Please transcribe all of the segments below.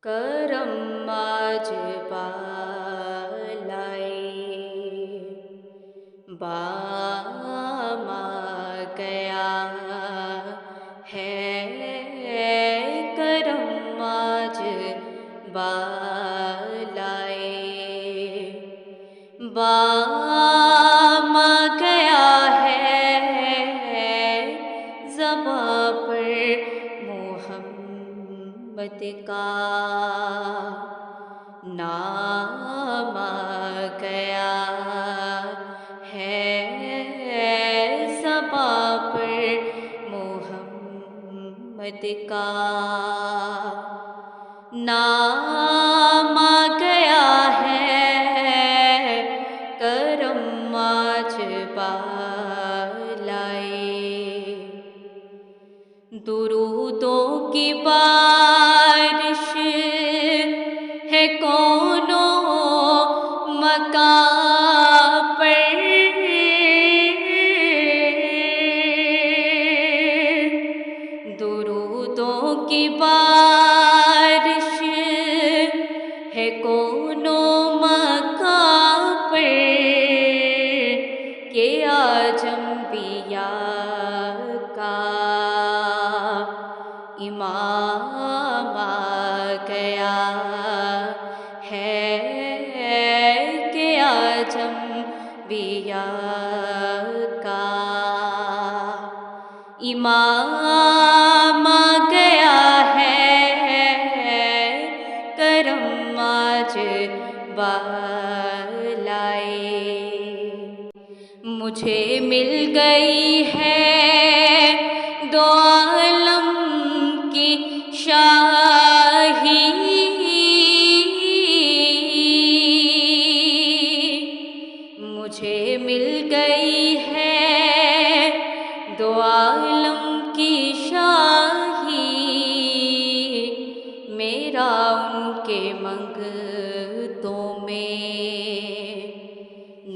کرم آج بالائے بام آ گیا ہے، کرم آج بالائے بام آ گیا ہے، زباں پر محمد کا نام آ گیا ہے، زباں پر محمد کا نام آ گیا ہے، کرم آج بالائے درودوں کی بارش ہے کونوں مکان پر، درودوں کی بارش ہے کونوں مکان پر، کہ آج انبیاء کا امام آ گیا ہے، کہ آج انبیاء کا امام آ گیا ہے، کرم آج بالائے مجھے مل گئی ہے دو عالم کی شاہی، مجھے مل گئی ہے دو عالم کی شاہی، میرا ان کے منگتوں میں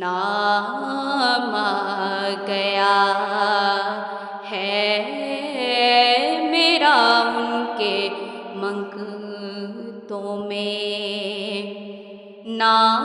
نام آ گیا ہے، میرا ان کے منگتوں میں نام